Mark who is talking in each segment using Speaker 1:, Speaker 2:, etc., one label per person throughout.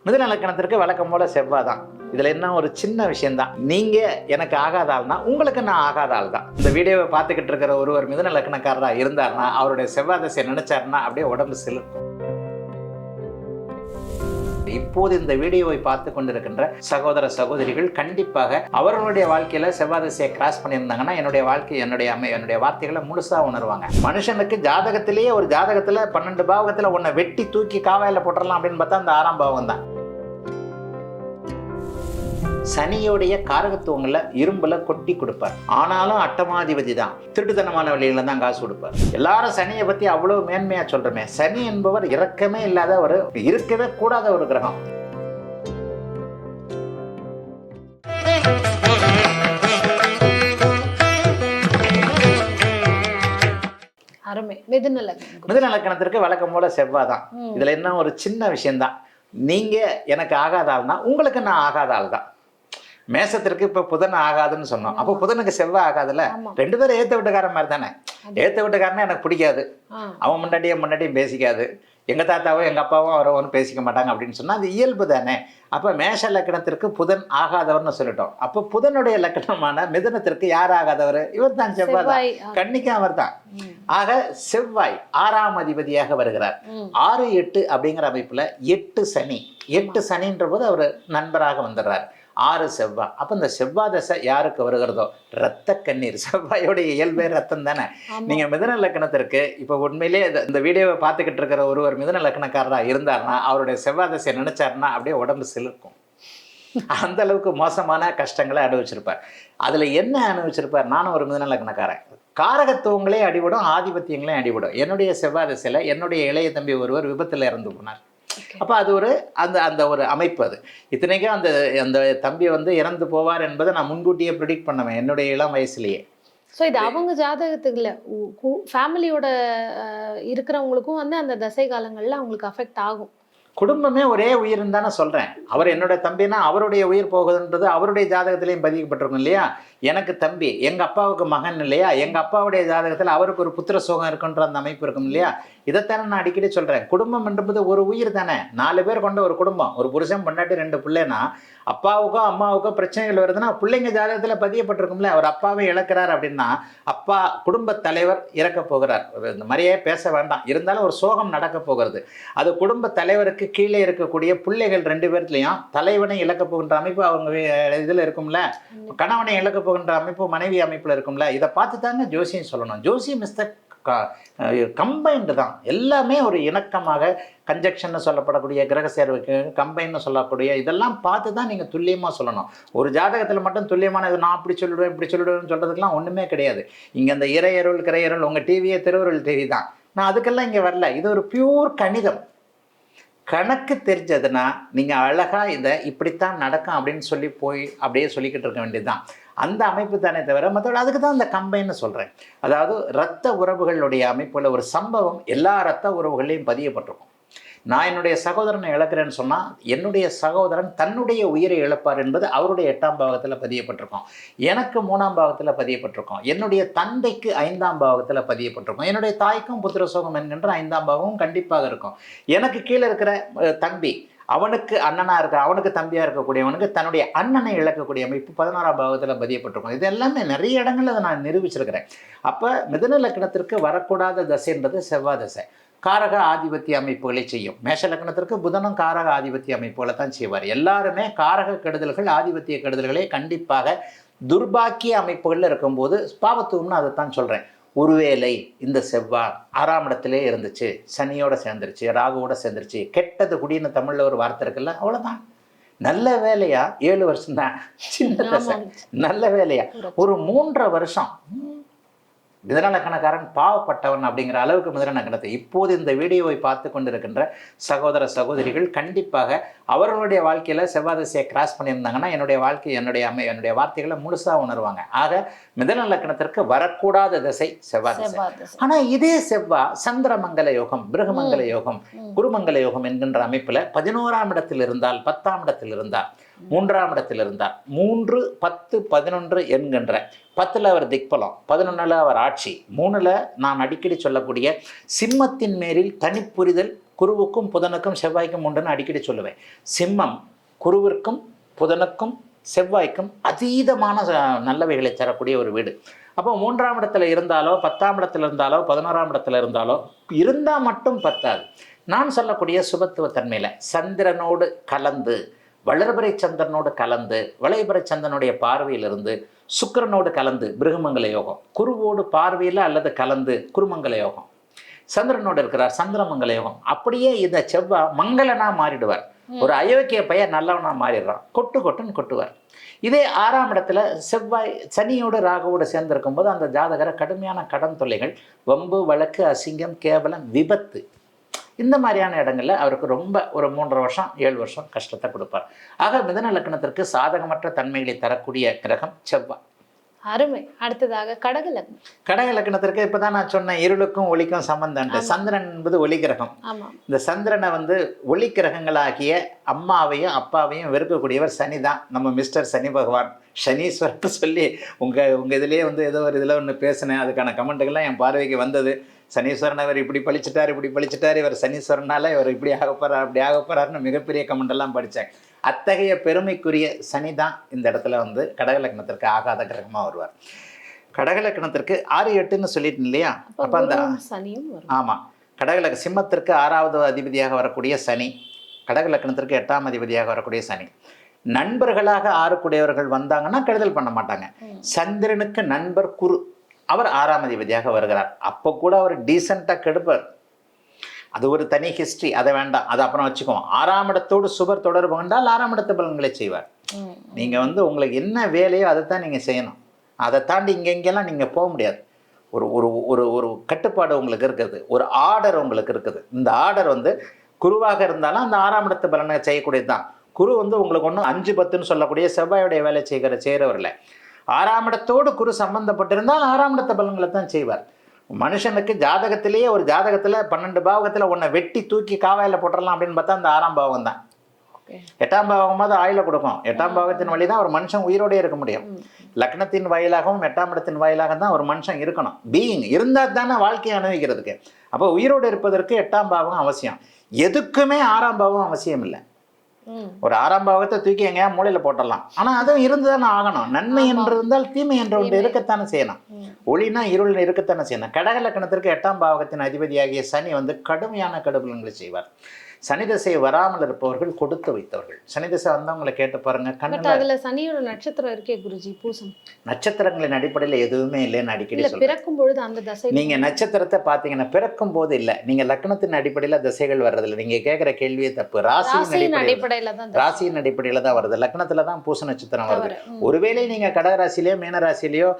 Speaker 1: மிதுன லக்கணத்திற்கு வழக்கம் போல செவ்வாய் தான். இதுல என்ன ஒரு சின்ன விஷயம்தான், நீங்க எனக்கு ஆகாத ஆள்னா உங்களுக்கு நான் ஆகாத ஆள் தான். இந்த வீடியோவை பார்த்துக்கிட்டு இருக்கிற ஒருவர் மிதுன லக்கணக்காரரா இருந்தாருன்னா அவருடைய செவ்வாய் தசை நினைச்சாருன்னா அப்படியே உடம்பு சிலிர்க்கும். இப்போது இந்த வீடியோவை பார்த்து கொண்டிருக்கின்ற சகோதர சகோதரிகள் கண்டிப்பாக அவர்களுடைய வாழ்க்கையில செவ்வாய் திசையை கிராஸ் பண்ணியிருந்தாங்கன்னா என்னுடைய வாழ்க்கை என்னுடைய வார்த்தைகளை முழுசா உணர்வாங்க. மனுஷனுக்கு ஜாதகத்திலேயே ஒரு ஜாதகத்துல 12 பாவகத்துல உன்னை வெட்டி தூக்கி காவாயில போட்டுடலாம் அப்படின்னு பார்த்தா அந்த 6ஆம் பாவம் தான். சனியோடைய காரகத்துவங்களை இரும்புல கொட்டி கொடுப்பார். ஆனாலும் அட்டமாதிபதி தான், திருட்டுத்தனமான வழியில தான் காசு கொடுப்பார். எல்லாரும் சனியை பத்தி அவ்வளவு மேன்மையா சொல்றமே, சனி என்பவர் இரக்கமே இல்லாத ஒரு, இருக்கவே கூடாத ஒரு கிரகம்.
Speaker 2: அருமை. மிதுன
Speaker 1: லக்கணத்திற்கு வழக்கம் போல செவ்வாய் தான். இதுல என்ன ஒரு சின்ன விஷயம்தான், நீங்க எனக்கு ஆகாத ஆள்னா உங்களுக்கு நான் ஆகாத ஆள் தான். மேசத்திற்கு இப்ப புதன் ஆகாதுன்னு சொன்னோம், அப்போ புதனுக்கு செவ்வாய் ஆகாதுல்ல. 2 பேரும் ஏத்த வீட்டுக்காரன் மாதிரி தானே. ஏத்த வீட்டுக்காரனே எனக்கு பிடிக்காது, அவன் முன்னாடியும் பேசிக்காது, எங்க தாத்தாவோ எங்க அப்பாவோ அவரோ ஒன்றும் பேசிக்க மாட்டாங்க அப்படின்னு சொன்னா அது இயல்பு தானே. அப்ப மேஷ லக்கணத்திற்கு புதன் ஆகாதவர்னு சொல்லிட்டோம். அப்போ புதனுடைய லக்கணமான மிதுனத்திற்கு யார் ஆகாதவர்? இவர் தான், செவ்வாய் தான். கன்னிக்கு அவர் தான். ஆக செவ்வாய் 6ஆம் அதிபதியாக வருகிறார். 6, 8 அப்படிங்கிற அமைப்புல 8 சனி. 8 சனின்ற போது அவர் நண்பராக வந்துடுறார். 6 செவ்வாய். அப்ப இந்த செவ்வாய் தசை யாருக்கு வருகிறதோ ரத்த கண்ணீர். செவ்வாயோடைய இயல்பே ரத்தம் தானே. நீங்க மிதுன லக்கணத்திற்கு இப்ப உண்மையிலே இந்த வீடியோவை பார்த்துக்கிட்டு இருக்கிற ஒருவர் மிதுன லக்கணக்காரரா இருந்தாருன்னா அவருடைய செவ்வாய் தசையை நினைச்சாருன்னா அப்படியே உடம்பு சிலிர்க்கும். அந்த அளவுக்கு மோசமான கஷ்டங்களை அனுபவிச்சிருப்பார். அதுல என்ன அனுபவிச்சிருப்பார்? நானும் ஒரு மிதுன லக்கணக்காரன். காரகத்துவங்களே அடிபடும், ஆதிபத்தியங்களே அடிபடும். என்னுடைய செவ்வாய் தசையில என்னுடைய இளைய தம்பி ஒருவர் விபத்துல இறந்து போனார். அப்போ அது ஒரு அந்த ஒரு அமைப்பு. அது இத்தனைக்கும் அந்த தம்பி இறந்து போவார் என்பதை நான் முன்கூட்டியே ப்ரிடிக்ட் பண்ணுவேன் என்னுடைய இளம் வயசுலேயே.
Speaker 2: ஸோ இது அவங்க ஜாதகத்துக்கு இல்லை, ஃபேமிலியோட இருக்கிறவங்களுக்கும் அந்த தசை காலங்களில் அவங்களுக்கு அஃபெக்ட் ஆகும்.
Speaker 1: குடும்பமே ஒரே உயிர்னு தானே சொல்கிறேன். அவர் என்னோட தம்பினா அவருடைய உயிர் போகுதுன்றது அவருடைய ஜாதகத்திலையும் பதிக்கப்பட்டிருக்கும் இல்லையா. எனக்கு தம்பி, எங்கள் அப்பாவுக்கு மகன் இல்லையா, எங்கள் அப்பாவுடைய ஜாதகத்தில் அவருக்கு ஒரு புத்திர சோகம் இருக்குன்ற அந்த அமைப்பு இருக்கும் இல்லையா. இதைத்தானே நான் அடிக்கடி சொல்கிறேன். குடும்பம் என்பது ஒரு உயிர் தானே. 4 பேர் கொண்ட ஒரு குடும்பம், ஒரு புருஷன் பொண்டாட்டி 2 பிள்ளைனா அப்பாவுக்கோ அம்மாவுக்கோ பிரச்சனைகள் வருதுன்னா பிள்ளைங்க ஜாதகத்தில் பதியப்பட்டிருக்கும்ல. அவர் அப்பாவை இழக்கிறார் அப்படின்னா அப்பா குடும்ப தலைவர் இறக்க போகிறார். இந்த மாதிரியே பேச வேண்டாம், இருந்தாலும் ஒரு சோகம் நடக்க போகிறது. அது குடும்ப தலைவருக்கு கீழே இருக்கக்கூடிய பிள்ளைகள் 2 பேர்லையும் தலைவனை இழக்க போகின்ற அமைப்பு அவங்க இதில் இருக்கும்ல. கணவனை இழக்க போகின்ற அமைப்பு மனைவி அமைப்பில் இருக்கும்ல. இதை பார்த்து தாங்க ஜோசியம் சொல்லணும். ஜோசியம் இஸ் த கம்பைன்டு தான். எல்லாமே ஒரு இணக்கமாக கன்ஜெக்ஷன் சொல்லப்படக்கூடிய கிரக சேர்வுக்கு கம்பைன்னு சொல்லக்கூடிய இதெல்லாம் பார்த்து தான் நீங்கள் துல்லியமாக சொல்லணும். ஒரு ஜாதகத்தில் மட்டும் துல்லியமான இது நான் அப்படி சொல்லிவிடுவேன் இப்படி சொல்லிவிடுவேன்னு சொல்கிறதுக்கெலாம் ஒன்றுமே கிடையாது. இங்கே அந்த இறையருள் கிரையருள் உங்கள் டிவியே திருவருள் டிவி தான். நான் அதுக்கெல்லாம் இங்கே வரல. இது ஒரு பியூர் கணிதம். கணக்கு தெரிஞ்சதுன்னா நீங்கள் அழகாக இதை இப்படித்தான் நடக்கும் அப்படின்னு சொல்லி போய் அப்படியே சொல்லிக்கிட்டு இருக்க வேண்டியதுதான். அந்த அமைப்பு தானே தவிர மற்றபடி அதுக்கு தான் அந்த கம்பைன்னு சொல்கிறேன். அதாவது இரத்த உறவுகளுடைய அமைப்பில் ஒரு சம்பவம் எல்லா இரத்த உறவுகளையும் பதியப்பட்டிருக்கும். நான் என்னுடைய சகோதரனை இழக்கிறேன்னு சொன்னால் என்னுடைய சகோதரன் தன்னுடைய உயிரை இழப்பார் என்பது அவருடைய 8ஆம் பாவத்தில் பதியப்பட்டிருக்கும். எனக்கு 3ஆம் பாவத்தில் பதியப்பட்டிருக்கும். என்னுடைய தந்தைக்கு 5ஆம் பாவத்தில் பதியப்பட்டிருக்கும். என்னுடைய தாய்க்கும் புத்திர சோகம் என்கின்ற 5ஆம் பாவமும் கண்டிப்பாக இருக்கும். எனக்கு கீழே இருக்கிற தம்பி, அவனுக்கு அண்ணனாக இருக்க, அவனுக்கு தம்பியாக இருக்கக்கூடியவனுக்கு தன்னுடைய அண்ணனை இழக்கக்கூடிய அமைப்பு 11ஆம் பாவத்தில் பதியப்பட்டிருக்கும். இது எல்லாமே நிறைய இடங்களில் அதை நான் நிரூபிச்சிருக்கிறேன். அப்போ மிதுன லக்கணத்திற்கு வரக்கூடாத தசைன்றது செவ்வாய் தசை. காரக ஆதிபத்திய அமைப்புகளை செய்யும். மேஷ லக்னத்திற்கு புதனும் காரக ஆதிபத்திய அமைப்புகளை தான் செய்வார். எல்லாருமே காரக கெடுதல்கள் ஆதிபத்திய கெடுதல்களே கண்டிப்பாக துர்பாக்கிய அமைப்புகளில் இருக்கும்போது பாவத்துவம்னு அதைத்தான் சொல்கிறேன். ஒருவேளை இந்த செவ்வாய் 6ஆம் இடத்திலே இருந்துச்சு, சனியோட சேர்ந்துருச்சு, ராகுவோட சேர்ந்துருச்சு, கெட்டது குடின்னு தமிழில் ஒரு வார்த்தை இருக்குல்ல, அவ்வளோதான். நல்ல வேலையா 7 வருஷம் தான், சின்ன தசை. நல்ல வேலையா ஒரு 3.5 வருஷம் மிதுன லக்கணக்காரன் பாவப்பட்டவன் அப்படிங்கிற அளவுக்கு மிதுன லக்கணத்தை இப்போது இந்த வீடியோவை பார்த்து கொண்டிருக்கின்ற சகோதர சகோதரிகள் கண்டிப்பாக அவர்களுடைய வாழ்க்கையில் செவ்வாய் திசையை கிராஸ் பண்ணியிருந்தாங்கன்னா என்னுடைய வாழ்க்கை என்னுடைய வார்த்தைகளை முழுசாக உணர்வாங்க. ஆக மிதுன லக்கணத்திற்கு வரக்கூடாத திசை செவ்வாய் திசை. ஆனால் இதே செவ்வாய் சந்திரமங்கல யோகம், பிருகமங்கல யோகம், குருமங்கல யோகம் என்கின்ற அமைப்பில் 11ஆம் இடத்தில் இருந்தால், 10ஆம் இடத்தில் இருந்தால், 3ஆம் இடத்தில் இருந்தார், 3, 10, 11 என்கின்ற 10ல் அவர் திக்பலம், 11ல் அவர் ஆட்சி, 3ல் நான் அடிக்கடி சொல்லக்கூடிய சிம்மத்தின் மேலில் தனிப்புரிதல் குருவுக்கும் புதனுக்கும் செவ்வாய்க்கும் உண்டுன்னு அடிக்கடி சொல்லுவேன். சிம்மம் குருவிற்கும் புதனுக்கும் செவ்வாய்க்கும் அதீதமான நல்லவைகளை தரக்கூடிய ஒரு வீடு. அப்போ 3ஆம் இடத்துல இருந்தாலோ 10ஆம் இடத்துல இருந்தாலோ 11ஆம் இடத்துல இருந்தாலோ இருந்தால் மட்டும் பத்தாது. நான் சொல்லக்கூடிய சுபத்துவ தன்மையில் சந்திரனோடு கலந்து, வளர்பிறை சந்திரனோடு கலந்து, வளைபிறை சந்திரனுடைய பார்வையிலிருந்து சுக்கிரனோடு கலந்து பிருகுமங்கல யோகம், குருவோடு பார்வையில் அல்லது கலந்து குருமங்கல யோகம், சந்திரனோடு இருக்கிறார் சந்திரமங்கல யோகம். அப்படியே இந்த செவ்வாய் மங்களனா மாறிடுவார். ஒரு அயோக்கிய பையன் நல்லவனா மாறிடுறான், கொட்டுன்னு கொட்டுவார். இதே 6ஆம் இடத்துல செவ்வாய் சனியோடு ராகுவோடு சேர்ந்திருக்கும் போது அந்த ஜாதகரை கடுமையான கடன் தொல்லைகள், வம்பு வழக்கு, அசிங்கம், கேவலம், விபத்து, இந்த மாதிரியான இடங்கள்ல அவருக்கு ரொம்ப ஒரு 3.5 வருஷம் 7 வருஷம் கஷ்டத்தை கொடுப்பார். ஆக மிதுன லக்னத்திற்கு சாதகமற்ற தன்மைகளை தரக்கூடிய கிரகம் செவ்வாய்.
Speaker 2: அருமை. அடுத்ததாக கடக லக்னம்.
Speaker 1: கடக லக்னத்திற்கு இப்பதான் நான் சொன்னேன், இருளுக்கும் ஒளிக்கும் சம்பந்தம். சந்திரன் என்பது ஒளி கிரகம். இந்த சந்திரனை ஒளி கிரகங்களாகிய அம்மாவையும் அப்பாவையும் வெறுக்கக்கூடியவர் சனி தான். நம்ம மிஸ்டர் சனி பகவான், சனீஸ்வரன் சொல்லி உங்க இதுலயே ஏதோ ஒரு இதுல ஒன்று பேசினேன். அதுக்கான கமெண்ட்டுகள்லாம் என் பார்வைக்கு வந்தது. சனீஸ்வரன் இவர் இப்படி பழிச்சிட்டார், இவர் சனீஸ்வரனால இவர் இப்படி ஆகப்போறார் அப்படி ஆகப்போறாருன்னு மிகப்பெரிய கமெண்டெல்லாம் படித்தேன். அத்தகைய பெருமைக்குரிய சனி தான் இந்த இடத்துல கடக லக்னத்திற்கு ஆகாத கிரகமாக வருவார். கடக லக்னத்திற்கு 6, 8ன்னு சொல்லிட்டு இல்லையா? அப்போ அந்த ஆமாம், கடக சிம்மத்திற்கு 6வது அதிபதியாக வரக்கூடிய சனி, கடக லக்னத்திற்கு 8ஆம் அதிபதியாக வரக்கூடிய சனி. நண்பர்களாக 6 கூடியவர்கள் வந்தாங்கன்னா கெடுதல் பண்ண மாட்டாங்க. சந்திரனுக்கு நண்பர் குரு, அவர் 6ஆம் அதிபதியாக வருகிறார். அப்போ கூட அவர் டீசெண்டாக கெடுப்பார். அது ஒரு தனி ஹிஸ்ட்ரி, அதை வேண்டாம், அதை அப்புறம் வச்சுக்குவோம். 6ஆம் இடத்தோடு சுபர் தொடர்பு கொண்டால் 6ஆம் இடத்து பலன்களை செய்வார். நீங்கள் உங்களுக்கு என்ன வேலையோ அதை தான் நீங்கள் செய்யணும். அதை தாண்டி இங்கெங்கெல்லாம் நீங்கள் போக முடியாது. ஒரு ஒரு ஒரு ஒரு கட்டுப்பாடு உங்களுக்கு இருக்குது, ஒரு ஆர்டர் உங்களுக்கு இருக்குது. இந்த ஆர்டர் குருவாக இருந்தாலும் அந்த 6ஆம் இடத்து பலனை செய்யக்கூடியது தான். குரு உங்களுக்கு ஒன்றும் 5, 10ன்னு சொல்லக்கூடிய செவ்வாயுடைய வேலை செய்கிறவரில்லை. 6ஆம் இடத்தோடு குரு சம்பந்தப்பட்டிருந்தால் 6ஆம் இடத்து பலன்களை தான் செய்வார். மனுஷனுக்கு ஜாதகத்திலேயே ஒரு ஜாதகத்தில் 12 பாவகத்தில் ஒன்றை வெட்டி தூக்கி காவாயில் போட்டுடலாம் அப்படின்னு பார்த்தா அந்த 6ஆம் பாவகம் தான். 8ஆம் பாவகமாவது ஆயுளை கொடுக்கும். 8ஆம் பாவகத்தின் வழி தான் ஒரு மனுஷன் உயிரோடே இருக்க முடியும். லக்னத்தின் வாயிலாகவும் 8ஆம் இடத்தின் வாயிலாக தான் ஒரு மனுஷன் இருக்கணும். பீயிங் இருந்தால் தானே வாழ்க்கையை அனுபவிக்கிறதுக்கு. அப்போ உயிரோடு இருப்பதற்கு 8ஆம் பாவகம் அவசியம். எதுக்குமே 6ஆம் பாவகம் அவசியம் இல்லை. ஒரு 6ஆம் பாவகத்தை தூக்கி எங்கேயா மூலையில் போட்டுடலாம். ஆனால் அதுவும் இருந்து தானே ஆகணும். நன்மை என்று இருந்தால் தீமை என்று ஒன்று இருக்கத்தானே செய்யணும். ஒளினா இருள் இருக்கத்தானே செய்யணும். கடக லக்னத்திற்கு 8ஆம் பாவகத்தின் அதிபதியாகிய சனி கடுமையான கடுபலன்களை செய்வார். சனி திசை வராமல் இருப்பவர்கள் கொடுத்து வைத்தவர்கள். சனி திசை வந்தவங்களை கேட்டு பாருங்க.
Speaker 2: கண்ணுல சனியோட நட்சத்திரம் இருக்கே குருஜி, பூசம்.
Speaker 1: நட்சத்திரங்களின் அடிப்படையில் எதுவுமே இல்லைன்னு அடிக்கடி சொல்றேன்.
Speaker 2: பிறக்கும் பொழுது அந்த தசை
Speaker 1: நீங்க நட்சத்திரத்தை பாத்தீங்கன்னா பிறக்கும் போது இல்லை, நீங்க லக்னத்தின் அடிப்படையில திசைகள் வர்றதில்லை. நீங்க கேட்கிற கேள்வியே தப்பு. ராசியின் அடிப்படையில தான் வருது. லக்னத்துல தான் பூச நட்சத்திரம் வருது. ஒருவேளை நீங்க கடக ராசிலேயோ மீன ராசிலேயோ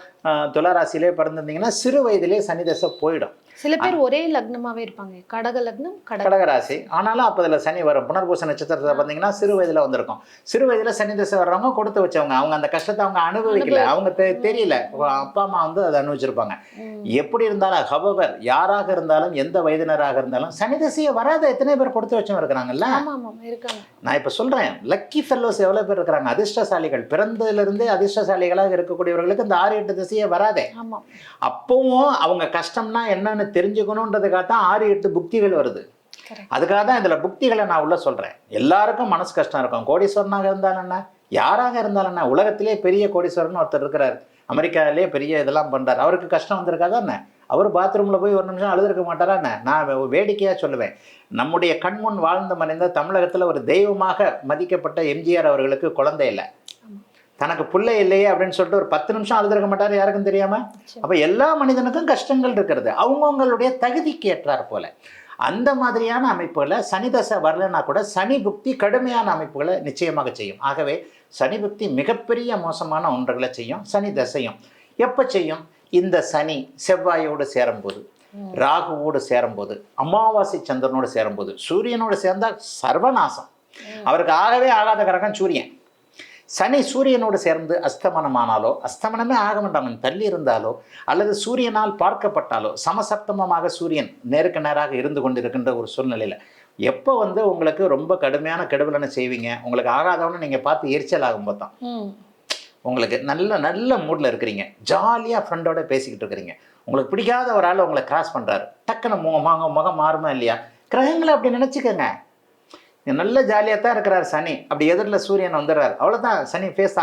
Speaker 1: துலா ராசிலேயோ பிறந்திருந்தீங்கன்னா சிறு வயதிலேயே சனி திசை போயிடும்.
Speaker 2: சில பேர் ஒரே லக்னமாவே இருப்பாங்க, கடக லக்னம்
Speaker 1: கடக ராசி. ஆனாலும் அப்போ அதில் சனி வரும். புனர்பூச நட்சத்திரத்தை பார்த்தீங்கன்னா சிறு வயதில் வந்திருக்கும். சிறு வயதில் சனி திசை வர்றவங்க கொடுத்து வச்சவங்க, அவங்க அந்த கஷ்டத்தை அவங்க அனுபவிக்கல, அவங்க தெரியல, அப்பா அம்மா அதை அனுபவிச்சிருப்பாங்க. எப்படி இருந்தாலும் ஹவவர் யாராக இருந்தாலும் எந்த வயதினராக இருந்தாலும் சனி திசையை வராத எத்தனை பேர் கொடுத்து வச்சவங்க இருக்கிறாங்கல்ல. நான் இப்போ சொல்றேன், லக்கி ஃபெல்லோஸ் எவ்வளோ பேர் இருக்கிறாங்க, அதிர்ஷ்டசாலிகள். பிறந்ததிலிருந்தே அதிர்ஷ்டசாலிகளாக இருக்கக்கூடியவர்களுக்கு இந்த 6, 8 திசையை வராதே. அப்பவும் அவங்க கஷ்டம்னா என்னன்னு தெரிஞ்சுக்கணுன்றதுக்காக தான் 6, 8 புக்திகள் வருது. அதுக்காக தான் இதில் புக்திகளை நான் உள்ள சொல்கிறேன். எல்லாருக்கும் மனசு கஷ்டம் இருக்கும். கோடீஸ்வரனாக இருந்தாலும் என்ன, யாராக இருந்தாலும் என்ன, உலகத்திலே பெரிய கோடீஸ்வரன் ஒருத்தர் இருக்கிறார், அமெரிக்காவிலே பெரிய இதெல்லாம் பண்ணுறார். அவருக்கு கஷ்டம் வந்திருக்காதா என்ன? அவர் பாத்ரூமில் போய் ஒரு நிமிஷம் அழுதுருக்க மாட்டாரா என்ன? நான் வேடிக்கையாக சொல்லுவேன், நம்முடைய கண்முன் வாழ்ந்து மறைந்த தமிழகத்தில் ஒரு தெய்வமாக மதிக்கப்பட்ட எம்ஜிஆர் அவர்களுக்கு குழந்தை இல்லை, தனக்கு பிள்ளை இல்லையே அப்படின்னு சொல்லிட்டு ஒரு 10 நிமிஷம் அழுதுருக்க மாட்டார், யாருக்கும் தெரியாம. அப்ப எல்லா மனிதனுக்கும் கஷ்டங்கள் இருக்கிறது, அவங்கவுங்களுடைய தகுதிக்கு ஏற்றார் போல. அந்த மாதிரியான அமைப்புகளை சனி தசை வரலன்னா கூட சனி புக்தி கடுமையான அமைப்புகளை நிச்சயமாக செய்யும். ஆகவே சனி புக்தி மிகப்பெரிய மோசமான ஒன்றுகளை செய்யும். சனி தசையும் எப்ப செய்யும்? இந்த சனி செவ்வாயோடு சேரும்போது, ராகுவோடு சேரும்போது, அமாவாசை சந்திரனோடு சேரும்போது. சூரியனோடு சேர்ந்தால் சர்வநாசம். அவருக்கு ஆகவே ஆகாத கிரகம் சூரியன். சனி சூரியனோடு சேர்ந்து அஸ்தமனமானாலோ, அஸ்தமனமே ஆக மாட்டாங்க, தள்ளி இருந்தாலோ, அல்லது சூரியனால் பார்க்கப்பட்டாலோ, சமசப்தமமாக சூரியன் நேருக்கு நேராக இருந்து கொண்டிருக்கின்ற ஒரு சூழ்நிலையில் எப்போ உங்களுக்கு ரொம்ப கடுமையான கெடுபலனை செய்வீங்க, உங்களுக்கு ஆகாதவன்னு நீங்கள் பார்த்து எரிச்சல் ஆகும்போது தான். உங்களுக்கு நல்ல மூடில் இருக்கிறீங்க, ஜாலியாக ஃப்ரெண்டோட பேசிக்கிட்டு இருக்கிறீங்க, உங்களுக்கு பிடிக்காத ஒரு ஆள் உங்களை கிராஸ் பண்ணுறாரு, டக்குன்னு முகம் மாறுமா இல்லையா? கிரகங்களை அப்படி நினச்சிக்கோங்க. நல்ல ஜாலியாக தான் இருக்கிறார் சனி, அப்படி எதிரில் சூரியன் வந்துடுறார், அவ்வளோதான், சனி ஃபேஸ்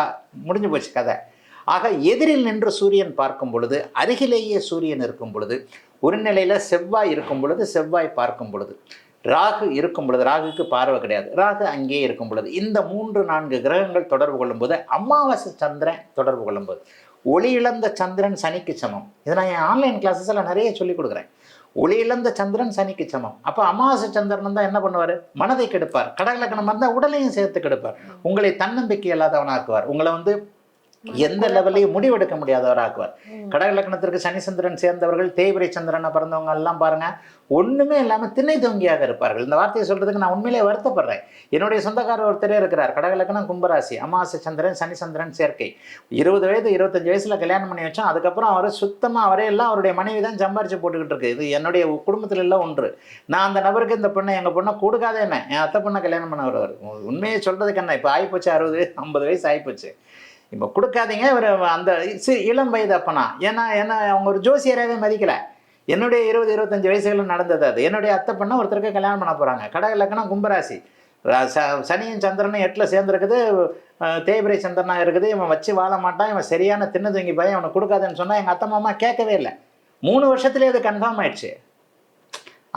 Speaker 1: முடிஞ்சு போச்சு கதை. ஆக எதிரில் நின்று சூரியன் பார்க்கும் பொழுது, அருகிலேயே சூரியன் இருக்கும் பொழுது, ஒரு நிலையில் செவ்வாய் இருக்கும் பொழுது, செவ்வாய் பார்க்கும் பொழுது, ராகு இருக்கும் பொழுது, ராகுக்கு பார்வை கிடையாது, ராகு அங்கேயே இருக்கும் பொழுது, இந்த 3-4 கிரகங்கள் தொடர்பு கொள்ளும்போது, அமாவாசை சந்திரன் தொடர்பு கொள்ளும்போது, ஒளி இழந்த சந்திரன் சனிக்கு சமம். இதை நான் என் ஆன்லைன் கிளாஸஸில் நிறைய சொல்லிக் கொடுக்குறேன். ஒளி இழந்த சந்திரன் சனிக்கு சமம். அப்போ அமாவாசை சந்திரன் தான் என்ன பண்ணுவார்? மனதை கெடுப்பார். கடகலக்கணம் இருந்தால் உடலையும் சேர்த்து கெடுப்பார். உங்களை தன்னம்பிக்கை இல்லாதவனாக்குவார். உங்களை வந்து எந்த லெவலையும் முடிவெடுக்க முடியாதவராக்குவார். கடக லக்னத்திற்கு சனி சந்திரன் சேர்ந்தவர்கள், தேய்பிரை சந்திரனை பிறந்தவங்க எல்லாம் பாருங்க, ஒண்ணுமே இல்லாம திண்ணை தொங்கியாக இருப்பார்கள். இந்த வார்த்தையை சொல்றதுக்கு நான் உண்மையிலே வருத்தப்படுறேன். என்னுடைய சொந்தக்காரர் ஒருத்தரே இருக்கிறார், கடக லக்னம், கும்பராசி, அமாவாசை சந்திரன் சனி சந்திரன் சேர்க்கை. 20 வயது 25 வயசுல கல்யாணம் பண்ணி வச்சோம். அதுக்கப்புறம் அவர் சுத்தமா அவரே எல்லாம் அவருடைய மனைவி தான் சம்பாரிச்சு போட்டுக்கிட்டு இருக்கு. இது என்னுடைய குடும்பத்துல எல்லாம் ஒன்று. நான் அந்த நபருக்கு இந்த பொண்ணை, எங்க பொண்ணை கொடுக்காதே என்ன, என் அத்தை பொண்ணை கல்யாணம் பண்ண வருவார். உண்மையை சொல்றதுக்கு என்ன, இப்போ ஆகிப்போச்சு 60-50 வயசு ஆகிப்போச்சு. இப்போ கொடுக்காதீங்க. இவர் அந்த இளம் வயது அப்பனா, ஏன்னா அவங்க ஒரு ஜோசியராகவே மதிக்கலை. என்னுடைய 20-25 வயசுகளில் நடந்தது அது. என்னுடைய அத்தை பண்ண ஒருத்தருக்கு கல்யாணம் பண்ண போகிறாங்க. கடக லக்னம், கும்பராசி, சனியும் சந்திரனும் 8ல் சேர்ந்துருக்குது, தேய்பிரை சந்திரனாக இருக்குது. இவன் வச்சு வாழ மாட்டான், இவன் சரியான தின்னு தூங்கி பையன், அவனை கொடுக்காதுன்னு சொன்னால் எங்கள் அத்தை மாமா கேட்கவே இல்லை. 3 வருஷத்துலேயே அது கன்ஃபார்ம் ஆயிடுச்சு.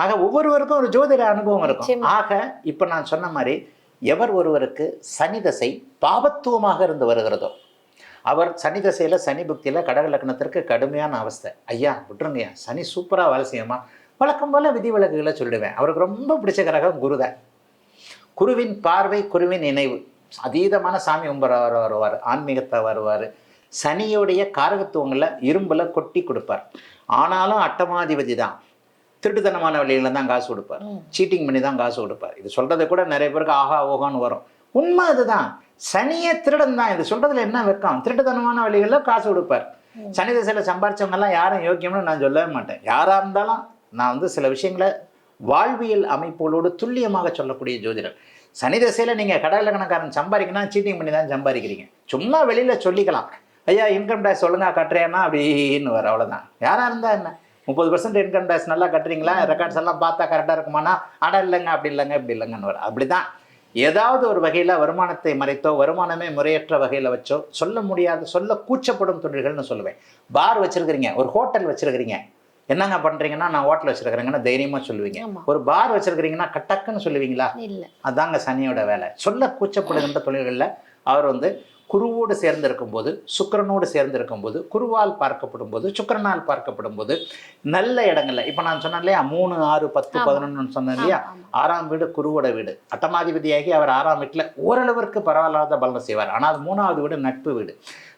Speaker 1: ஆக ஒவ்வொருவருக்கும் ஒரு ஜோதிட அனுபவம் இருக்கும். ஆக இப்போ நான் சொன்ன மாதிரி, எவர் ஒருவருக்கு சனி தசை பாபத்துவமாக இருந்து வருகிறதோ, அவர் சனி தசையில், சனி புக்தியில் கடக லக்னத்திற்கு கடுமையான அவஸ்தை. ஐயா விட்டுருங்கய்யா, சனி சூப்பராக வேலை செய்யுமா, வழக்கம் போல் விதிவிலக்குகளை சொல்லிடுவேன். அவருக்கு ரொம்ப பிடிச்ச கிரகம் குருதான். குருவின் பார்வை, குருவின் நினைவு, அதீதமான சாமி வருவார், ஆன்மீகத்தை வருவார். சனியோடைய காரகத்துவங்களை இரும்பில் கொட்டி கொடுப்பார். ஆனாலும் அட்டமாதிபதி தான், திருட்டுத்தனமான வழிகளில் தான் காசு கொடுப்பார், சீட்டிங் பண்ணி தான் காசு கொடுப்பார். இது சொல்கிறத கூட நிறைய பேருக்கு ஆஹா ஓகான்னு வரும். உண்மை அதுதான். சனியே திருடன் தான். இது சொல்கிறதுல என்ன வெக்கம்? திருட்டுத்தனமான வழிகளில் காசு கொடுப்பார். சனி திசையில் சம்பாரிச்சவங்கெல்லாம் யாரும் யோக்கியம்னு நான் சொல்லவே மாட்டேன். யாராக இருந்தாலும் நான் வந்து சில விஷயங்களை வாழ்வியல் அமைப்புகளோடு துல்லியமாக சொல்லக்கூடிய ஜோதிடர். சனி திசையில் நீங்கள் கடக லக்னக்காரன் சம்பாதிக்கணும், சீட்டிங் பண்ணி தான் சம்பாதிக்கிறீங்க. சும்மா வெளியில் சொல்லிக்கலாம், ஐயா இன்கம் டேக்ஸ் ஒழுங்காக கட்டுறேன்னா அப்படின்னு வர, அவ்வளோதான். யாராக இருந்தால் என்ன, 30% இன்கம் டேக்ஸ் நல்லா கட்டுறீங்களா, ரெக்கார்ட்ஸ் எல்லாம் பார்த்தா கரெக்டாக இருக்குமானா, ஆனால் இல்லைங்க அப்படி இல்லைங்க இப்படி இல்லைங்கன்னு வரும். அப்படி தான் ஏதாவது ஒரு வகையில் வருமானத்தை மறைத்தோ, வருமானமே முறையற்ற வகையில் வச்சோ, சொல்ல முடியாத, சொல்ல கூச்சப்படும் தொழில்கள்னு சொல்லுவேன். பார் வச்சுருக்கிறீங்க, ஒரு ஹோட்டல் வச்சுருக்கிறீங்க, என்னங்க பண்ணுறீங்கன்னா நான் ஹோட்டல் வச்சுருக்கிறேங்கன்னா தைரியமாக சொல்லுவீங்க. ஒரு பார் வச்சுருக்கிறீங்கன்னா கட்டக்குன்னு சொல்லுவீங்களா? அதாங்க சனியோட வேலை. சொல்ல கூச்சப்படுகின்ற தொழில்களில் அவர் வந்து குருவோடு சேர்ந்திருக்கும் போது, சுக்கிரனோடு சேர்ந்திருக்கும் போது, குருவால் பார்க்கப்படும் போது, சுக்கிரனால் பார்க்கப்படும் போது, நல்ல இடங்கள்ல, இப்போ நான் சொன்னேன் இல்லையா 3, 6, 10, 11 சொன்னேன் இல்லையா, 6ஆம் வீடு குருவோட வீடு, அட்டமாதிபதியாகி அவர் 6ஆம் வீட்டில் ஓரளவிற்கு பரவாயில்லாத பலனை செய்வார். ஆனால் 3ஆவது வீடு நட்பு வீடு.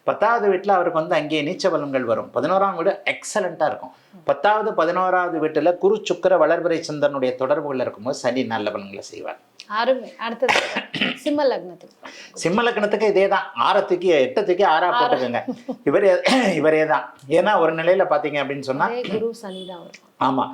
Speaker 1: 10வது வீட்டில் அவருக்கு வந்து அங்கேயே நீச்ச பலன்கள் வரும். 11ஆம் வீடு எக்ஸலண்ட்டாக இருக்கும். 10வது 11வது வீட்டில் குரு சுக்கிர வளர்பிறை சந்திரனுடைய தொடர்புகள் இருக்கும்போது சனி நல்ல பலன்களை செய்வார்.
Speaker 2: அடுத்தது சிம்ம லக்னத்துக்கு.
Speaker 1: சிம்ம லக்னத்துக்கு இதே தான். 6த்துக்கு 8த்துக்கு 6ஆ போட்டுக்கோங்க. இவரே தான். ஏன்னா ஒரு நிலையில பார்த்தீங்க அப்படின்னு சொன்னா
Speaker 2: குரு சனி தான்.
Speaker 1: ஆமா,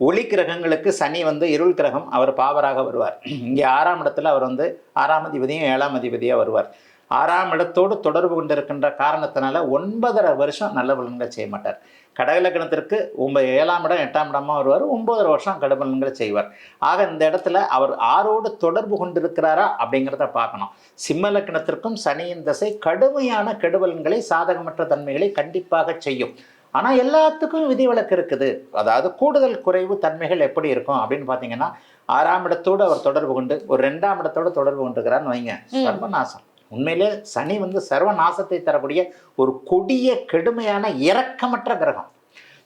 Speaker 1: ஒளி கிரகங்களுக்கு சனி வந்து இருள் கிரகம், அவர் பாவராக வருவார். இங்கே 6ஆம் இடத்துல அவர் வந்து 6ஆம் அதிபதியும் 7ஆம் அதிபதியாக வருவார். 6ஆம் இடத்தோடு தொடர்பு கொண்டிருக்கின்ற காரணத்தினால 9.5 வருஷம் நல்ல பலன்களை செய்ய மாட்டார். கடக லக்னத்திற்கு 7ஆம் இடம் 8ஆம் இடமா வருவார். 9.5 வருஷம் கடுபலன்களை செய்வார். ஆக இந்த இடத்துல அவர் 6ஓடு தொடர்பு கொண்டிருக்கிறாரா அப்படிங்கிறத பார்க்கணும். சிம்ம லக்னத்திற்கும் சனியின் தசை கடுமையான கெடுபலன்களை, சாதகமற்ற தன்மைகளை கண்டிப்பாக செய்யும். ஆனால் எல்லாத்துக்கும் விதிவிலக்கு இருக்குது. அதாவது கூடுதல் குறைவு தன்மைகள் எப்படி இருக்கும் அப்படின்னு பார்த்தீங்கன்னா, 6ஆம் இடத்தோடு அவர் தொடர்பு கொண்டு ஒரு 2ஆம் இடத்தோடு தொடர்பு கொண்டிருக்கிறான்னு வைங்க, சர்வநாசம். உண்மையிலே சனி வந்து சர்வநாசத்தை தரக்கூடிய ஒரு கொடிய கெடுமையான இரக்கமற்ற கிரகம்.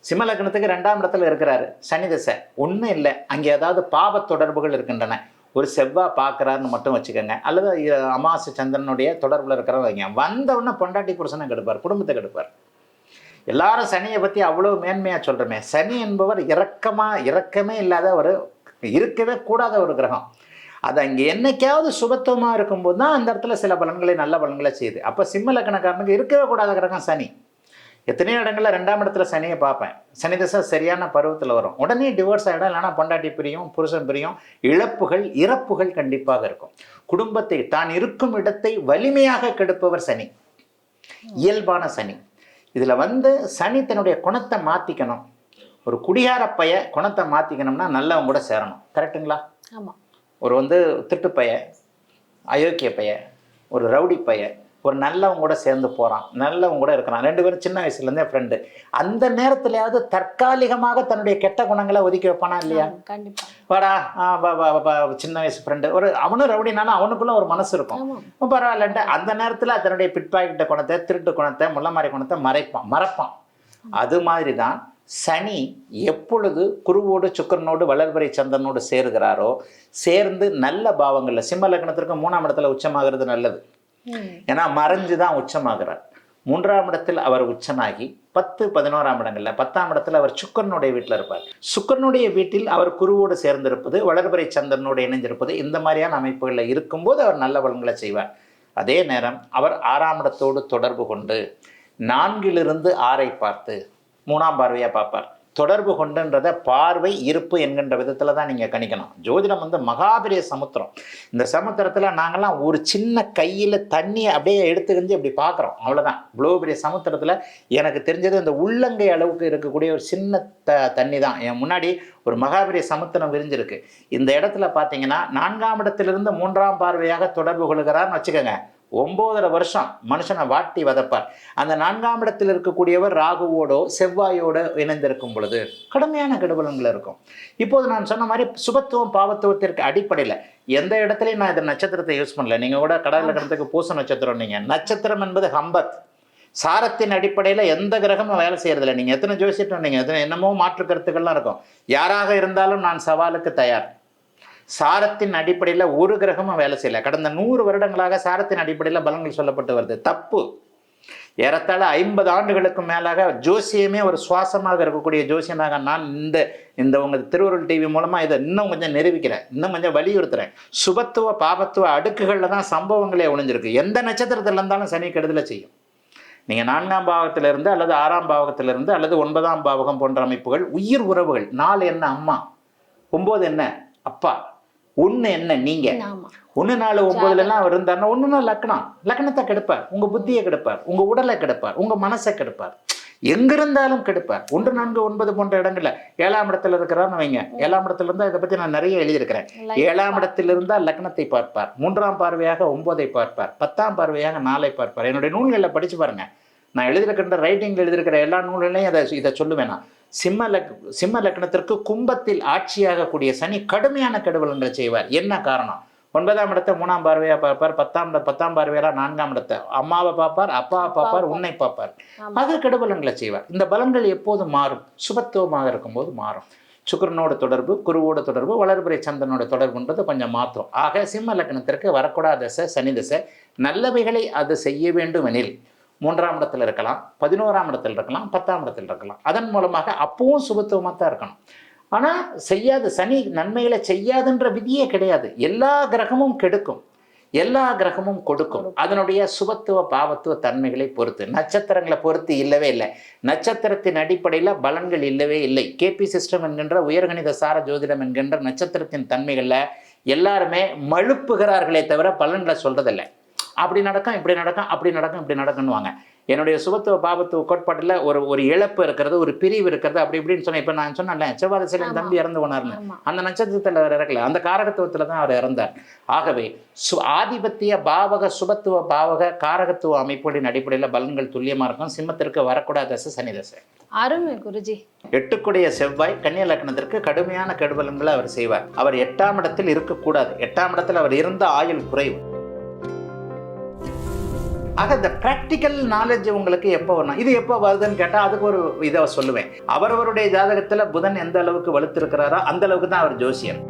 Speaker 1: சிம்ம லக்னத்துக்கு 2ஆம் இடத்துல இருக்கிறாரு, சனி திசை ஒன்றும் இல்லை. அங்கே ஏதாவது பாவ தொடர்புகள் இருக்கின்றன. ஒரு செவ்வாய் பார்க்குறாருன்னு மட்டும் வச்சுக்கோங்க, அல்லது அமாவாசை சந்திரனுடைய தொடர்பில் இருக்கிறவங்க வைங்க, வந்தவுடனே பொண்டாட்டி புருஷனை கெடுப்பார், குடும்பத்தை கெடுப்பார். எல்லாரும் சனியை பற்றி அவ்வளோ மேன்மையாக சொல்கிறோமே, சனி என்பவர் இரக்கமே இல்லாத ஒரு, இருக்கவே கூடாத ஒரு கிரகம். அது அங்கே என்னைக்காவது சுபத்துவமாக இருக்கும்போது தான் அந்த இடத்துல சில பலன்களை, நல்ல பலன்களை செய்யுது. அப்போ சிம்ம லக்னக்காரனுக்கு இருக்கவே கூடாத கிரகம் சனி. எத்தனையோ இடங்களில் 2ஆம் இடத்துல சனியை பார்ப்பேன். சனி திசை சரியான பருவத்தில் வரும், உடனே டிவோர்ஸ் ஆகிடும், இல்லைனா பொண்டாட்டி பிரியும், புருஷன் பிரியும், இழப்புகள், இறப்புகள் கண்டிப்பாக இருக்கும். குடும்பத்தை, தான் இருக்கும் இடத்தை வலிமையாக கெடுப்பவர் சனி, இயல்பான சனி. இதில் வந்து சனி தன்னுடைய குணத்தை மாற்றிக்கணும். ஒரு குடிகார பைய குணத்தை மாற்றிக்கணும்னா நல்லவங்க கூட சேரணும். கரெக்டுங்களா?
Speaker 2: ஆமாம்.
Speaker 1: ஒரு வந்து திருட்டு பைய, அயோக்கிய பைய, ஒரு ரவுடி பைய ஒரு நல்லவங்க கூட சேர்ந்து போகிறான், நல்லவங்க கூட இருக்கிறான், 2 பேரும் சின்ன வயசுலேருந்தே ஃப்ரெண்டு. அந்த நேரத்துலையாவது தற்காலிகமாக தன்னுடைய கெட்ட குணங்களை ஒதுக்கி வைப்பானா இல்லையா?
Speaker 2: கண்டிப்பாக.
Speaker 1: வாடா சின்ன வயசு ஃப்ரெண்டு, ஒரு அவனும் ரவுடினாலும் அவனுக்குள்ள ஒரு மனசு இருக்கும், பரவாயில்லன்ட்டு அந்த நேரத்தில் தன்னுடைய பிட்பாக்கெட்ட குணத்தை, திருட்டு குணத்தை, முள்ளமாரி குணத்தை மறப்பான். அது மாதிரி தான் சனி எப்பொழுது குருவோடு சுக்கிரனோடு வளர்பிறை சந்திரனோடு சேருகிறாரோ, சேர்ந்து நல்ல பாவங்களில், சிம்ம லக்னத்திற்கு 3ஆம் இடத்துல உச்சமாகிறது நல்லது. ஏன்னா மறைஞ்சு தான் உச்சமாகிறார். 3ஆம் இடத்தில் அவர் உச்சமாகி 10, 11ஆம் இடங்கள்ல 10ஆம் இடத்துல அவர் சுக்கிரனுடைய வீட்டில் இருப்பார். சுக்கிரனுடைய வீட்டில் அவர் குருவோடு சேர்ந்திருப்பது, வளர்பிறை சந்திரனோடு இணைஞ்சிருப்பது, இந்த மாதிரியான அமைப்புகளில் இருக்கும்போது அவர் நல்ல பலன்களை செய்வார். அதே நேரம் அவர் 6ஆம் இடத்தோடு தொடர்பு கொண்டு 4லிருந்து 6ஐ பார்த்து 3ஆம் பார்வையாக பார்ப்பார். தொடர்பு கொண்டுன்றத பார்வை இருப்பு என்கின்ற விதத்தில் தான் நீங்கள் கணிக்கணும். ஜோதிடம் வந்து மகாபெரிய சமுத்திரம். இந்த சமுத்திரத்தில் நாங்கள்லாம் ஒரு சின்ன கையில் தண்ணியை அப்படியே எடுத்துக்கிஞ்சு இப்படி பார்க்குறோம், அவ்வளோதான். இவ்வளோ பெரிய சமுத்திரத்தில் எனக்கு தெரிஞ்சது இந்த உள்ளங்கை அளவுக்கு இருக்கக்கூடிய ஒரு சின்ன தண்ணி தான். என் முன்னாடி ஒரு மகாபெரிய சமுத்திரம் விரிஞ்சிருக்கு. இந்த இடத்துல பார்த்தீங்கன்னா 4ஆம் இடத்திலிருந்து 3ஆம் பார்வையாக தொடர்பு கொள்கிறார்னு வச்சுக்கோங்க, 9.5 வருஷம் மனுஷனை வாட்டி வதப்பார். அந்த 4ஆம் இடத்தில் இருக்கக்கூடியவர் ராகுவோடோ செவ்வாயோடு இணைந்திருக்கும் பொழுது கடுமையான கெடுபலன்கள் இருக்கும். இப்போது நான் சொன்ன மாதிரி சுபத்துவம் பாவத்துவத்திற்கு அடிப்படையில் எந்த இடத்துலையும் நான் இந்த நட்சத்திரத்தை யூஸ் பண்ணல. நீங்கள் கூட கடல் லக்னத்துக்கு பூச நட்சத்திரம், நீங்கள் நட்சத்திரம் என்பது ஹம்பத், சாரத்தின் அடிப்படையில் எந்த கிரகமும் வேலை செய்யறதில்லை. நீங்கள் எத்தனை ஜோசிட்டு நீங்கள் எத்தனை என்னமோ மாற்று கருத்துக்கள்லாம் இருக்கும். யாராக இருந்தாலும் நான் சவாலுக்கு தயார். சாரத்தின் அடிப்படையில் ஒரு கிரகமும் வேலை செய்யலை. கடந்த 100 வருடங்களாக சாரத்தின் அடிப்படையில் பலன்கள் சொல்லப்பட்டு வருது. தப்பு. ஏறத்தாழ 50 ஆண்டுகளுக்கு மேலாக ஜோசியமே ஒரு சுவாசமாக இருக்கக்கூடிய ஜோசியமாக நான் இந்த உங்கள் திருவருள் டிவி மூலமாக இதை இன்னும் கொஞ்சம் நிரூபிக்கிறேன், இன்னும் கொஞ்சம் வலியுறுத்துறேன். சுபத்துவ பாபத்துவ அடுக்குகளில் தான் சம்பவங்களே ஒளிஞ்சிருக்கு. எந்த நட்சத்திரத்தில் இருந்தாலும் சனி கெடுதலை செய்யும். நீங்கள் 4ஆம் பாவத்திலிருந்து அல்லது 6ஆம் பாவத்திலிருந்து அல்லது 9ஆம் பாவகம் போன்ற அமைப்புகள், உயிர் உறவுகள், 4 என்ன அம்மா, 9 என்ன அப்பா, 1 என்ன நீங்க, 1, 4, 9 அவர் இருந்தாருன்னா 1 லக்னத்தை கெடுப்பார், உங்க புத்தியை கெடுப்பார், உங்க உடலை கெடுப்பார், உங்க மனசை கெடுப்பார், எங்கிருந்தாலும் கெடுப்பார். 1, 4, 9 போன்ற இடங்கள்ல 7ஆம் இடத்துல இருக்கிறான்னு வைங்க. 7ஆம் இடத்துல இருந்தா இதை பத்தி நான் நிறைய எழுதியிருக்கிறேன். 7ஆம் இடத்தில் இருந்தால் லக்னத்தை பார்ப்பார், 3ஆம் பார்வையாக 9ஐ பார்ப்பார், 10ஆம் பார்வையாக 4ஐ பார்ப்பார். என்னுடைய நூல்களில் படிச்சு பாருங்க. நான் எழுதியிருக்கின்ற ரைட்டிங்கில் எழுதியிருக்கிற எல்லா நூல்களையும் இதை சொல்லுவேன் நான். சிம்ம லக்னத்திற்கு கும்பத்தில் ஆட்சியாகக்கூடிய சனி கடுமையான கெடுபலன்களை செய்வார். என்ன காரணம்? 9ஆம் இடத்தை 3ஆம் பார்வையாக பார்ப்பார், 10ஆம் பார்வையாக 4ஆம் இடத்தை அம்மாவை பார்ப்பார், அப்பாவை பார்ப்பார், உன்னை பார்ப்பார். அது கெடுபலன்களை செய்வார். இந்த பலன்கள் எப்போது மாறும்? சுபத்துவமாக இருக்கும்போது மாறும். சுக்கிரனோட தொடர்பு, குருவோட தொடர்பு, வளர்பிறை சந்திரனோட தொடர்புன்றது கொஞ்சம் மாற்றும். ஆக சிம்ம லக்னத்திற்கு வரக்கூடாத தசை சனி தசை. நல்லவைகளை அது செய்ய வேண்டும் எனில் 3ஆம் இடத்துல இருக்கலாம், 11ஆம் இடத்துல இருக்கலாம், 10ஆம் இடத்துல இருக்கலாம். அதன் மூலமாக அப்பவும் சுபத்துவமாக தான் இருக்கணும். ஆனால் செய்யாது, சனி நன்மைகளை செய்யாதுன்ற விதியே கிடையாது. எல்லா கிரகமும் கெடுக்கும், எல்லா கிரகமும் கொடுக்கும். அதனுடைய சுபத்துவ பாவத்துவ தன்மைகளை பொறுத்து, நட்சத்திரங்களை பொறுத்து இல்லவே இல்லை. நட்சத்திரத்தின் அடிப்படையில் பலன்கள் இல்லவே இல்லை. கேபி சிஸ்டம் என்கின்ற உயர்கணித சார ஜோதிடம் என்கின்ற நட்சத்திரத்தின் தன்மைகளில் எல்லாருமே மழுப்புகிறார்களே தவிர பலன்களை சொல்றதில்லை. அப்படி நடக்கும், இப்படி நடக்கும், அப்படி நடக்கும், இப்படி நடக்குன்னுவாங்க. என்னுடைய சுபத்துவ பாபத்துவ கோட்பாட்டில் ஒரு இழப்பு இருக்கிறது, ஒரு பிரிவு இருக்கிறது, அப்படி இப்படின்னு சொன்னேன். இப்போ நான் சொன்னேன்ல, செவ்வாய் திசையில் என் தம்பி இறந்து போனார்னு, அந்த நட்சத்திரத்தில் அவர் இறக்கல, அந்த காரகத்துவத்தில் தான் அவர் இறந்தார். ஆகவே ஆதிபத்திய பாவக சுபத்துவ பாவக காரகத்துவ அமைப்புகளின் அடிப்படையில் பலன்கள் துல்லியமாக இருக்கும். சிம்மத்திற்கு வரக்கூடாத தசை சனி தசை.
Speaker 2: அருமை குருஜி.
Speaker 1: 8க்குடைய செவ்வாய் கன்னியா லக்னத்திற்கு கடுமையான கெடுபலன்களை அவர் செய்வார். அவர் 8ஆம் இடத்தில் இருக்கக்கூடாது. 8ஆம் இடத்தில் அவர் இருந்த ஆயுள் குறைவு. ஆக இந்த ப்ராக்டிக்கல் நாலேஜ் உங்களுக்கு எப்போ வரணும், இது எப்போ வருதுன்னு கேட்டால் அதுக்கு ஒரு இதை சொல்லுவேன். அவரவருடைய ஜாதகத்தில் புதன் எந்த அளவுக்கு வலுத்திருக்கிறாரோ அந்த அளவுக்கு தான் அவர் ஜோசியர்.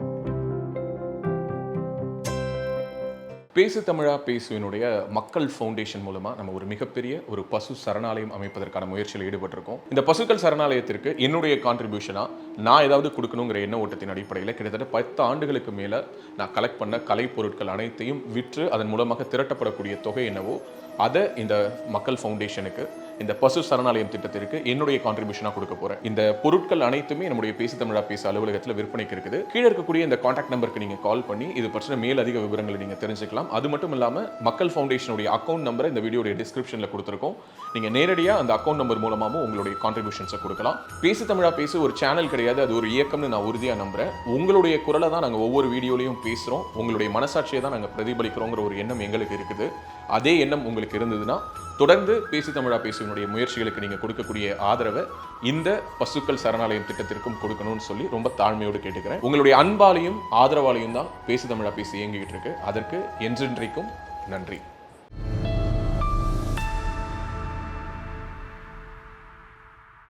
Speaker 3: பேசு தமிழா பேசுவினுடைய மக்கள் ஃபவுண்டேஷன் மூலமாக நம்ம ஒரு மிகப்பெரிய ஒரு பசு சரணாலயம் அமைப்பதற்கான முயற்சியில் ஈடுபட்டிருக்கோம். இந்த பசுக்கள் சரணாலயத்திற்கு என்னுடைய கான்ட்ரிபியூஷனாக நான் ஏதாவது கொடுக்கணுங்கிற எண்ண ஓட்டத்தின் அடிப்படையில் கிட்டத்தட்ட 10 ஆண்டுகளுக்கு மேலே நான் கலெக்ட் பண்ண கலை பொருட்கள் அனைத்தையும் விற்று அதன் மூலமாக திரட்டப்படக்கூடிய தொகை என்னவோ அதை இந்த மக்கள் ஃபவுண்டேஷனுக்கு இந்த பசு சரணாலயம் திட்டத்திற்கு என்னுடைய கான்ட்ரிபியூஷனாக கொடுக்க போகிறேன். இந்த பொருட்கள் அனைத்துமே நம்முடைய பேசு தமிழா பேச அலுவலகத்தில் விற்பனைக்கு இருக்குது. கீழே இருக்கக்கூடிய இந்த கான்டாக்ட் நம்பருக்கு நீங்கள் கால் பண்ணி இது பற்றின மேல் அதிக விவரங்களை நீங்கள் தெரிஞ்சுக்கலாம். அது மட்டும் இல்லாமல் மக்கள் ஃபவுண்டேஷனுடைய அக்கௌண்ட் நம்பரை இந்த வீடியோடைய டிஸ்கிரிப்ஷனில் கொடுத்துருக்கோம். நீங்கள் நேரடியாக அந்த அக்கௌண்ட் நம்பர் மூலமாகவும் உங்களுடைய கான்ட்ரிபியூஷன்ஸை கொடுக்கலாம். பேசு தமிழா பேசு ஒரு சேனல் கிடையாது, அது ஒரு இயக்கம்னு நான் உறுதியாக நம்புகிறேன். உங்களுடைய குரலை தான் நாங்கள் ஒவ்வொரு வீடியோலையும் பேசுகிறோம், உங்களுடைய மனசாட்சியை தான் நாங்கள் பிரதிபலிக்கிறோங்கிற ஒரு எண்ணம் எங்களுக்கு இருக்குது. அதே எண்ணம் உங்களுக்கு இருந்ததுன்னா தொடர்ந்து பேசு தமிழா பேசுவனுடைய முயற்சிகளுக்கு நீங்கள் கொடுக்கக்கூடிய ஆதரவை இந்த பசுக்கள் சரணாலயம் திட்டத்திற்கும் கொடுக்கணும்னு சொல்லி ரொம்ப தாழ்மையோடு கேட்டுக்கிறேன். உங்களுடைய அன்பாலையும் ஆதரவாலையும் தான் பேசு தமிழா பேசி இயங்கிக்கிட்டு இருக்கு. அதற்கு என்றென்றைக்கும் நன்றி.